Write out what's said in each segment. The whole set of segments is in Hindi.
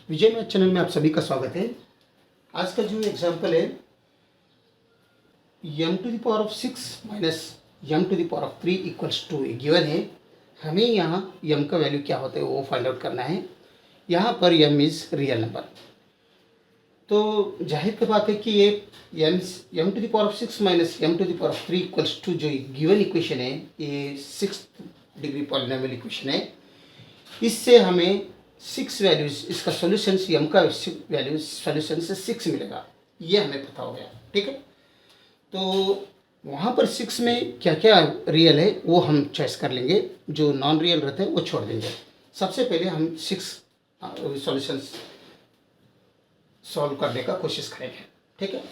विजय मैथ चैनल में आप सभी का स्वागत है। आज का जो एग्जाम्पल है m to the power of 6 minus m to the power of 3 equals to given है। हमें यहाँ m का वैल्यू क्या होता है वो फाइंड आउट करना है। यहाँ पर m इज़ रियल नंबर, तो जाहिर की बात है कि ये m to the power of 6 minus m to the power of 3 equals to जो गिवन इक्वेशन है ये 6th डिग्री पॉलिनोमियल इक्वेशन है। इससे हमें 6 वैल्यूज, इसका सॉल्यूशन m का वैल्यू सॉल्यूशन से 6 मिलेगा, ये हमें पता हो गया। ठीक है, तो वहाँ पर 6 में क्या क्या रियल है वो हम चॉइस कर लेंगे, जो नॉन रियल रहते हैं वो छोड़ देंगे। सबसे पहले हम 6 सॉल्यूशन सॉल्व करने का कोशिश करेंगे। ठीक है,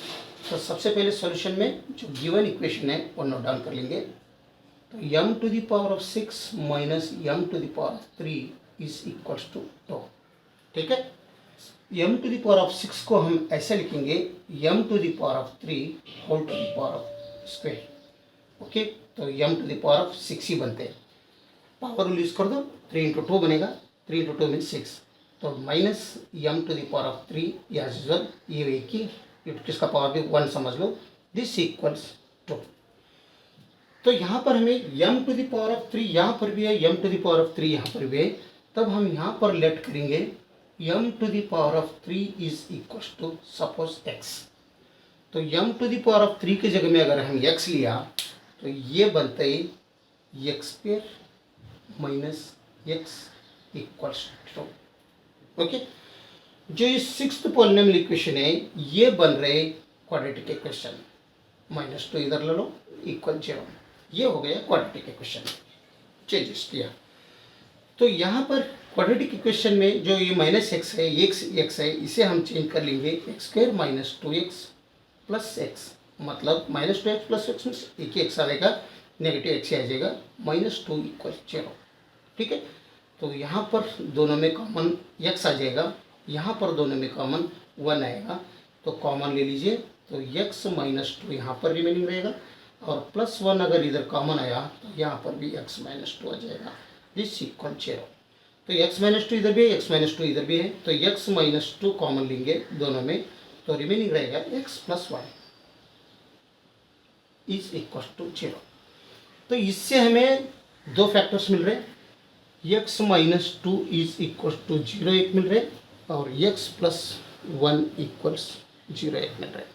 तो सबसे पहले सॉल्यूशन में जो गिवन इक्वेशन है वो नोट डाउन कर लेंगे। तो m to the power of 6 minus m to the power of 3 is equals to 2। ठीक है, m to the power of 6 को हम ऐसे लिखेंगे m to the power of 3 whole to the power of square. Okay, तो m to the power of 6 ही बनते हैं। पावर रूल यूज कर दो, 3 इंटू 2 बनेगा, 3 इंटू 2 मीन्स 6, तो minus m to the power of 3 as usual, ये एक ही किसका पावर भी 1 समझ लो, दिस इक्वल्स 2। तो यहाँ पर हमें m to the power of 3 यहाँ पर भी है, m to the power of 3 यहाँ पर भी है, तब हम यहाँ पर लेट करेंगे m to the power of 3 is equals to suppose x। तो m to the power of 3 की जगह में अगर हम x लिया तो ये बनता है x square minus x equals to. Okay, जो ये 6th पॉलिनोमियल इक्वेशन है ये बन रहे क्वाड्रेटिक इक्वेशन, -2 इधर ले लो इक्वल 0, ये हो गया क्वाड्रेटिक इक्वेशन, चेंजेस किया। तो यहाँ पर क्वाड्रेटिक इक्वेशन में जो ये माइनस एक्स है, x है, इसे हम चेंज कर लेंगे x square minus 2x plus x, मतलब -2x प्लस एक्स मीन्स एक ही एक्स आएगा, नेगेटिव एक्स आ जाएगा, -2 इक्वल 0। ठीक है, तो यहाँ पर दोनों में कॉमन x आ जाएगा, यहाँ पर दोनों में कॉमन 1 आएगा, तो कॉमन ले लीजिए, तो x माइनस 2 यहाँ पर रिमेनिंग रहेगा, और प्लस 1 अगर इधर कॉमन आया तो यहाँ पर भी x माइनस 2 आ जाएगा, दिस इक्वल 0। तो x माइनस 2 इधर भी है, x माइनस 2 इधर भी है, तो x माइनस 2 कॉमन लेंगे दोनों में, तो रिमेनिंग रहेगा x plus 1 is equal to 0। तो इससे हमें दो फैक्टर्स मिल रहे हैं, x minus 2 is equal to 0 एक मिल रहे हैं, और x प्लस 1 इक्वल्स 0 एक मिल रहे हैं।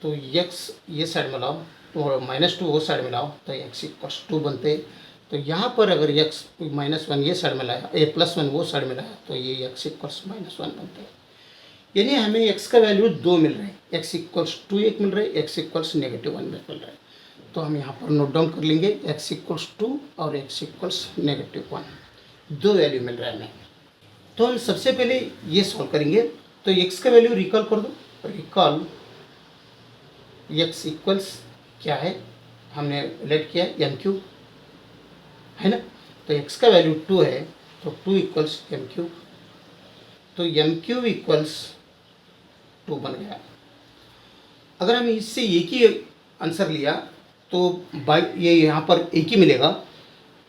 तो x ये साइड में लाओ और -2 वो साइड में लाओ तो x इक्वल्स 2 बनते। तो यहाँ पर अगर x -1 ये साइड में लाया, +1 वो साइड में लाया, तो ये x इक्वल्स -1 बनते हैं। यानी हमें x का वैल्यू 2 मिल रहे हैं, x इक्वल्स 2 एक मिल रहे हैं, x इक्वल्स -1 मिल रहा है। तो हम यहाँ पर नोट डाउन कर लेंगे x इक्वल्स 2 और x इक्वल्स -1, दो वैल्यू मिल रहा है हमें। तो हम सबसे पहले ये सॉल्व करेंगे। तो x का वैल्यू रिकॉल कर दो, रिकॉल x इक्वल्स क्या है, हमने लेट किया m³ है ना, तो x का वैल्यू 2 है, तो 2 इक्वल्स m³, तो m³ इक्वल्स 2 बन गया। अगर हम इससे एक ही आंसर लिया तो बाई ये यहाँ पर एक ही मिलेगा,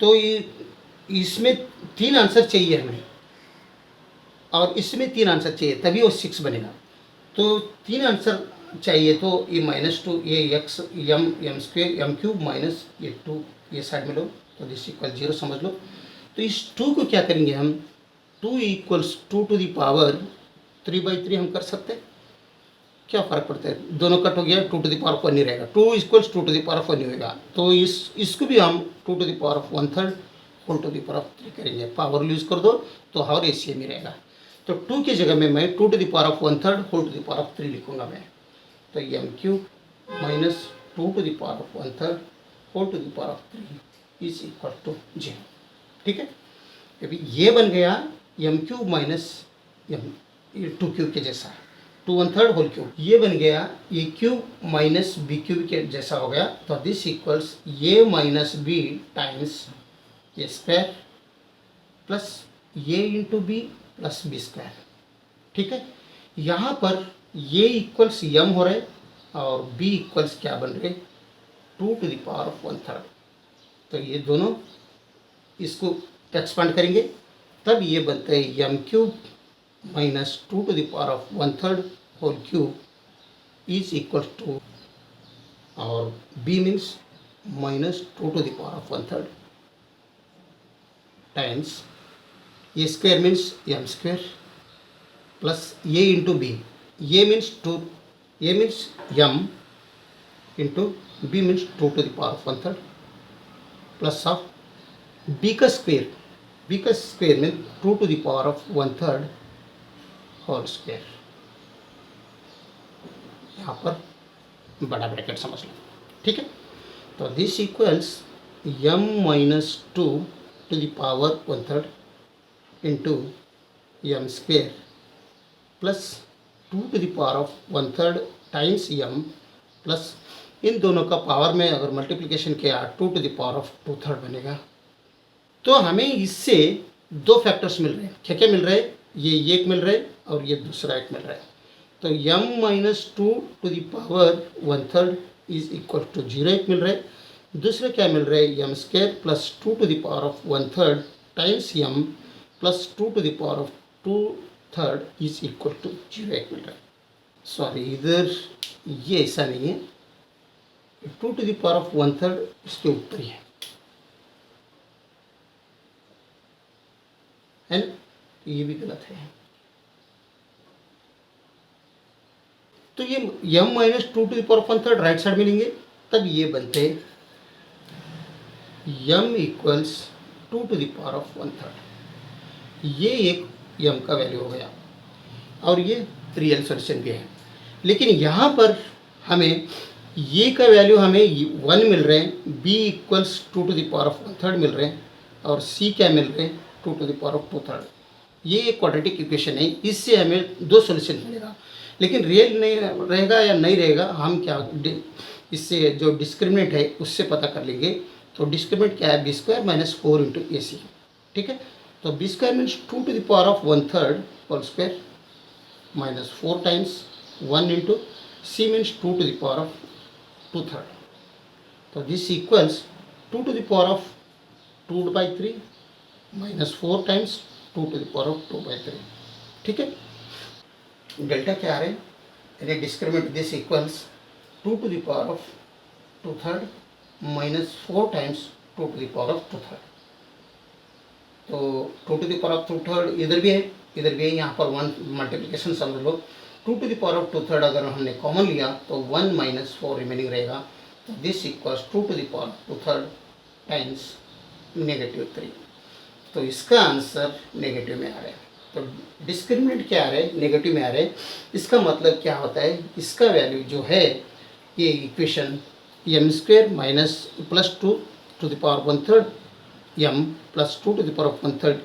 तो ये इसमें 3 आंसर चाहिए हमें और इसमें 3 आंसर चाहिए, तभी वो 6 बनेगा। तो 3 आंसर चाहिए, तो ये -2 ये x m square m³ minus ये 2 ये साइड में लो, तो दिस इक्वल 0 समझ लो। तो इस 2 को क्या करेंगे हम, 2 इक्वल्स 2 टू द पावर 3/3 हम कर सकते हैं, क्या फ़र्क पड़ता है, दोनों कट हो गया, 2 टू द पावर ऑफ 1 ही रहेगा, 2 equals 2 to the power of 1 ही होगा। तो इसको भी हम 2 to the power of 1/3 whole to the power of 3 करेंगे, पावर यूज़ कर दो तो हर एशिया में रहेगा। तो 2 की जगह में मैं 2 to the power of 1/3 whole to the power of 3 लिखूंगा मैं, तो m³ minus 2 to the power of 1/3 whole to the power of 3 is equal to 0। ठीक है, अभी ये बन गया m³ माइनस m2³ के जैसा, 2/3 होल क्यूब, ये बन गया a³ माइनस b³ के जैसा हो गया, तो this equals a minus b times a square plus a into b plus b square. ठीक है, यहाँ पर a इक्वल्स m हो रहे और b इक्वल्स क्या बन रहे, 2 टू द पावर ऑफ 1/3। तो ये दोनों इसको एक्सपांड करेंगे, तब ये बनता है m³ minus 2 to the power of 1/3 whole cube is equal to, or b means minus 2 to the power of 1/3 times a square means m square plus a into b. A means 2, a means m into b means 2 to the power of 1/3 plus of b का square. b का square means 2 to the power of 1/3 whole square. यहाँ पर बड़ा ब्रैकेट समझ लो, ठीक है. तो this equals m minus 2 to the power 1/3 into m square plus 2 to the power of 1/3 times m plus इन दोनों का पावर में अगर मल्टीप्लिकेशन किया 2 टू द पावर ऑफ 2/3 बनेगा. तो हमें इससे दो फैक्टर्स मिल रहे हैं. क्या क्या मिल रहे हैं? ये एक मिल रहा है और ये दूसरा एक मिल रहा है. तो m minus 2 to the power 1/3 is equal to 0 एक मिल रहा है. दूसरा क्या मिल रहा है? m square plus 2 to the power of 1/3 times m plus 2 to the power of 2/3 is equal to 0 एक मिल रहा है. सॉरी, इधर ये ऐसा नहीं है. 2 टू द पावर ऑफ 1/3 इसके ऊपर ही है ना. ये भी गलत है. तो ये m minus 2 to the power of 1/3 right side में लेंगे तब ये बनते m equals 2 to the power of 1/3. ये एक m का वैल्यू हो गया और ये रियल सोल्यूशन भी है. लेकिन यहाँ पर हमें ये का वैल्यू हमें 1 मिल रहे हैं, b equals 2 to the power of 1/3 मिल रहे हैं और c क्या मिल रहे हैं? 2 टू द पावर ऑफ 2/3. ये एक क्वाड्रेटिक इक्वेशन है. इससे हमें दो सोल्यूशन मिलेगा. लेकिन रियल नहीं रहेगा या नहीं रहेगा, हम क्या इससे जो डिस्क्रिमिनेंट है उससे पता कर लेंगे. तो डिस्क्रिमिनेंट क्या है? B square minus 4 into a c. ठीक है. तो b square means 2 to the power of 1/3 whole square minus 4 times 1 into c means 2 to the power of 2/3. तो this equals 2 to the power of 2/3 minus 4 times 2 to the power of 2/3. ठीक है. डेल्टा क्या आ रहे हैं? Discriminant this equals 2 to the power of 2/3 minus 4 times 2 to the power of 2/3. तो 2 टू द पावर ऑफ 2/3 इधर भी है, इधर भी है. यहाँ पर 1 मल्टीप्लिकेशन समझ लो. 2 टू द पावर ऑफ 2/3 अगर हमने कॉमन लिया तो 1 माइनस 4 रिमेनिंग रहेगा. तो this equals 2 to the power of 2/3 times -3. तो इसका आंसर नेगेटिव में आ रहा है. तो डिस्क्रिमिनेंट क्या आ रहा है? नेगेटिव में आ रहा है. इसका मतलब क्या होता है? इसका वैल्यू जो है ये equation m square minus plus 2 to the power 1/3 m plus 2 to the power of 1/3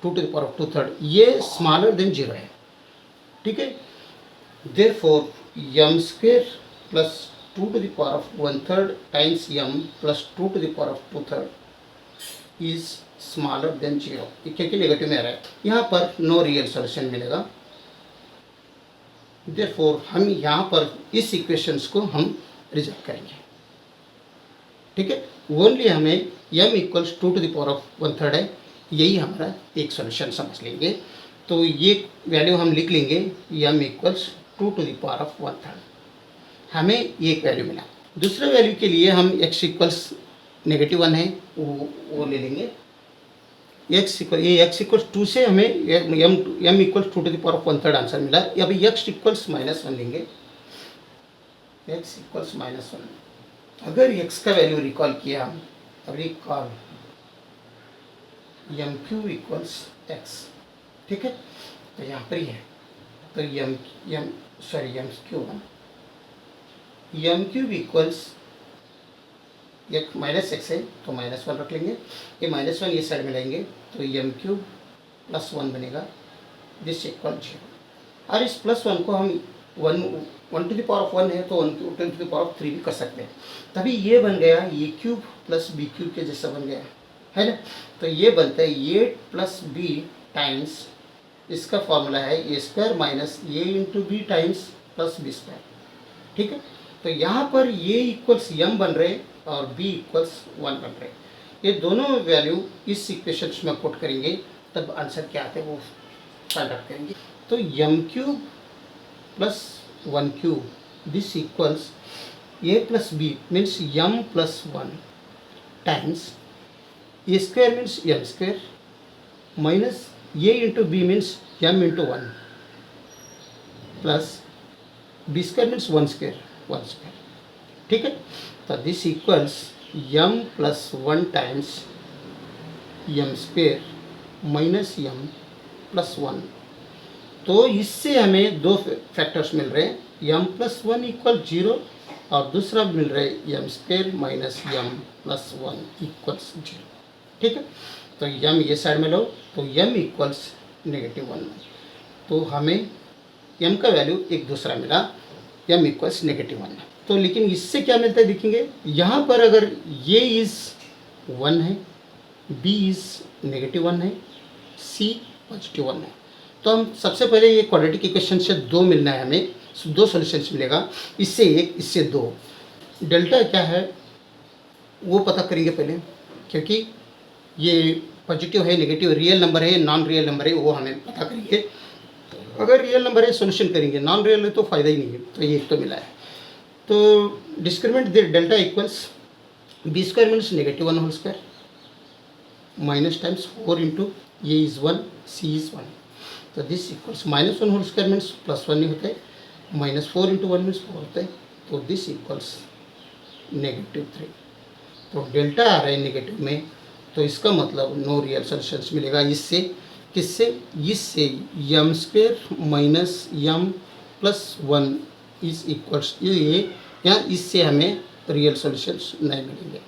2 to the power of 2/3 ये स्मॉलर देन 0 है. ठीक है. Therefore m square plus 2 to the power of 1/3 times m plus 2 to the power of 2/3 is smaller than 0. क्योंकि नेगेटिव में आ रहा है. यहाँ पर नो रियल सोल्यूशन मिलेगा. देयरफॉर हम यहाँ पर इस इक्वेशंस को हम रिजेक्ट करेंगे. ठीक है. ओनली हमें m equals 2 to the power of 1/3 है. यही हमारा एक सोल्यूशन समझ लेंगे. तो ये वैल्यू हम लिख लेंगे m equals 2 to the power of 1/3. हमें एक वैल्यू मिला. दूसरे वैल्यू के लिए हम x इक्वल्स -1 है वो ले लेंगे. x इक्वल्स 2 से हमें m equals 2 to the power of 1/3 answer मिला. अभी x इक्वल्स -1 लेंगे. x equals -1. अगर x का वैल्यू रिकॉल किया, अब recall m cube equals x. ठीक है. तो यहाँ पर ही है. तो एम क्यूब इक्वल्स एक माइनस एक्स है तो -1 रख लेंगे. ये -1 ये साइड में लाएंगे तो m क्यूब प्लस 1 बनेगा. This equal 0. और इस +1 को हम 1 टू द पावर ऑफ 1 है तो 1 टू द पावर ऑफ 3 भी कर सकते हैं. तभी ये बन गया a cube plus b cube के जैसा बन गया है ना. तो ये बनता है 8 प्लस b टाइम्स, इसका फॉर्मूला है a square minus a into b times plus b square. ठीक है. तो यहाँ पर a इक्वल्स m बन रहे और b इक्वल्स 1 बन रहे. ये दोनों वैल्यू इस इक्वेशन में पुट करेंगे तब आंसर क्या आते हैं वो फाइंड आउट करेंगे। तो m cube plus 1 cube this equals a plus b means m plus 1 times a square means m square minus a into b means m into 1 plus b square means 1 square. ठीक है, तो this equals m plus 1 times m square minus m plus 1। तो इससे हमें दो फैक्टर्स मिल रहे हैं, एम प्लस 1 इक्वल 0 और दूसरा मिल रहा है m square minus m plus 1 equals 0। ठीक है, तो एम ये साइड में लो तो एम इक्वल्स -1। तो हमें एम का वैल्यू एक दूसरा मिला, एम इक्वल्स -1। तो लेकिन इससे क्या मिलता है देखेंगे, यहाँ पर अगर ये इज़ 1 है, बी इज़ -1 है, सी +1 है, तो हम सबसे पहले ये क्वाड्रेटिक इक्वेशन से 2 मिलना है, हमें 2 सॉल्यूशंस मिलेगा, इससे 1 इससे 2। डेल्टा क्या है वो पता करेंगे पहले, क्योंकि ये पॉजिटिव है नेगेटिव, रियल नंबर है नॉन रियल नंबर है, वो हमें पता करेंगे। अगर रियल नंबर है सोल्यूशन करेंगे, नॉन रियल है तो फ़ायदा ही नहीं है। तो ये एक तो मिला है। तो discriminant the delta equals b square means -1 whole square minus times 4 into a is 1 c is 1। तो this equals -1 whole square means +1 नहीं होता है, -4 इंटू 1 मीन्स 4 होता है। तो दिस इक्वल्स -3। तो डेल्टा आ रहा है नेगेटिव में, तो इसका मतलब नो रियल सॉल्यूशंस मिलेगा। इससे किससे, इससे m square minus m plus 1 is equals ये, या इससे हमें रियल सॉल्यूशंस नहीं मिलेंगे,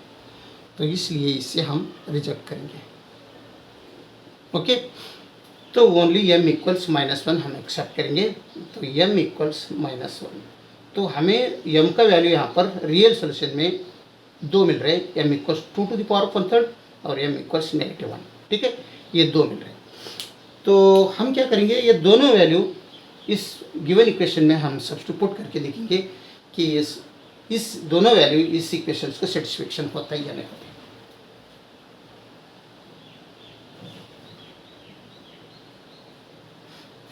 तो इसलिए इससे हम रिजेक्ट करेंगे। ओके, तो ओनली एम इक्वल्स -1 हम एक्सेप्ट करेंगे। तो एम इक्वल्स -1, तो हमें एम का वैल्यू यहाँ पर रियल सॉल्यूशन में 2 मिल रहे हैं, m equals 2 to the power of 1/3 और एम इक्वल्स -1। ठीक है, ये 2 मिल रहे हैं। तो हम क्या करेंगे, ये दोनों वैल्यू इस गिवन इक्वेशन में हम सब्स्टिट्यूट करके देखेंगे कि इस दोनों वैल्यू इस इक्वेशन का सेटिस्फेक्शन होता है या नहीं होता है।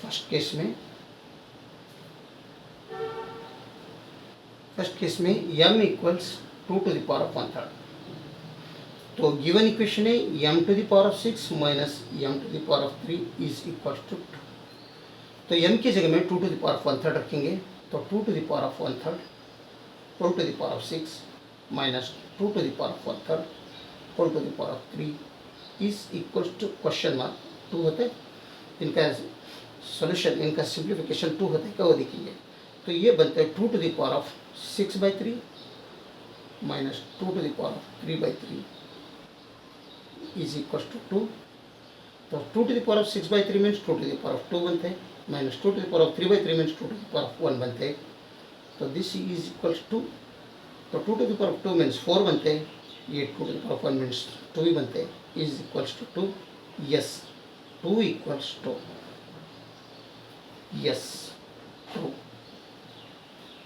फर्स्ट केस में m equals 2 to the power of 1/3। तो गिवन इक्वेशन है m to the power of 6 minus m to the power of 3 is equal to 2। तो m की जगह में 2 टू द पावर ऑफ 1/3 रखेंगे, तो 2 to the power of 1/3 whole to the power of 6 minus 2 to the power of 1/3 whole to the power of 3 is equal to question mark 2 होते हैं। इनका सॉल्यूशन, इनका सिंप्लीफिकेशन 2 होता है क्या वो देखेंगे। तो ये बनता है 2 to the power of 6/3 minus 2 to the power of 3/3 is equal to 2। तो 2 to the power of 6/3 means 2 to the power of 2 बनते हैं, minus 2 to the power of 3/3 means 2 to the power of 1 बनते हैं। तो दिस इज इक्वल टू, तो 2 to the power of 2 means 4 बनते हैं, ये 2 to the power of 1 means 2 ही बनते हैं, is equals to 2। Yes, 2 equals to, yes 2।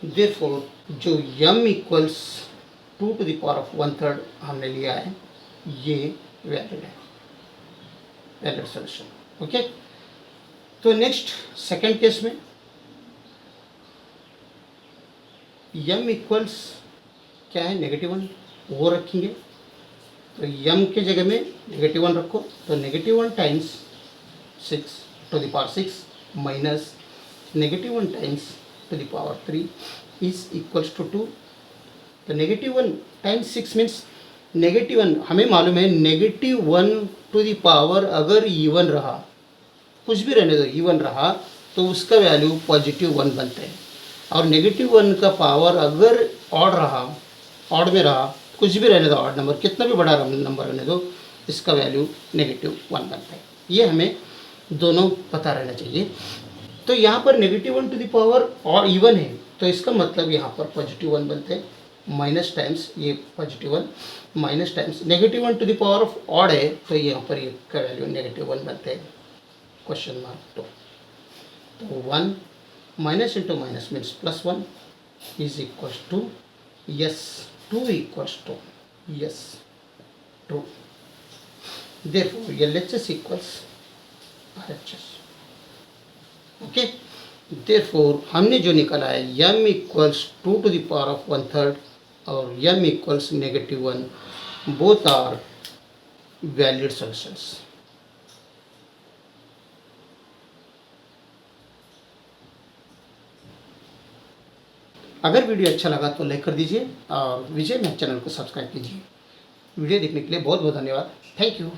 Therefore जो m equals 2 to the power of 1/3 हमने लिया है, ये वैलिड है, वैलिड सॉल्यूशन। ओके, तो नेक्स्ट सेकंड केस में m इक्वल्स क्या है, -1 वो रखेंगे। तो m के जगह में -1 रखो, तो -1 times 6 to the power 6 minus -1 times to the power 3 is equals to 2। तो -1 टाइम्स 6 मीन्स -1, हमें मालूम है -1 टू द पावर अगर इवन रहा, कुछ भी रहने दो इवन रहा, तो उसका वैल्यू +1 बनता है। और -1 का पावर अगर ऑड रहा, ऑड में रहा, कुछ भी रहने दो, ऑड नंबर कितना भी बड़ा नंबर रहने दो, इसका वैल्यू -1 बनता है। ये हमें दोनों पता रहना चाहिए। तो यहाँ पर -1 टू द पावर और इवन है, तो इसका मतलब यहाँ पर +1 बनते हैं, माइनस टाइम्स ये +1 minus times -1 to the power of odd है, तो यहाँ पर ये का वैल्यू -1 बनते हैं, क्वेश्चन मार्क 2। तो 1 minus into minus means +1 is equals to, yes 2 equals to, yes 2। Therefore LHS equals RHS। Okay, therefore हमने जो निकाला है m equals 2 to the power of 1/3 और m equals -1, both are valid solutions. अगर वीडियो अच्छा लगा तो लाइक कर दीजिए और विजय मैथ चैनल को सब्सक्राइब कीजिए। वीडियो देखने के लिए बहुत बहुत धन्यवाद। Thank you.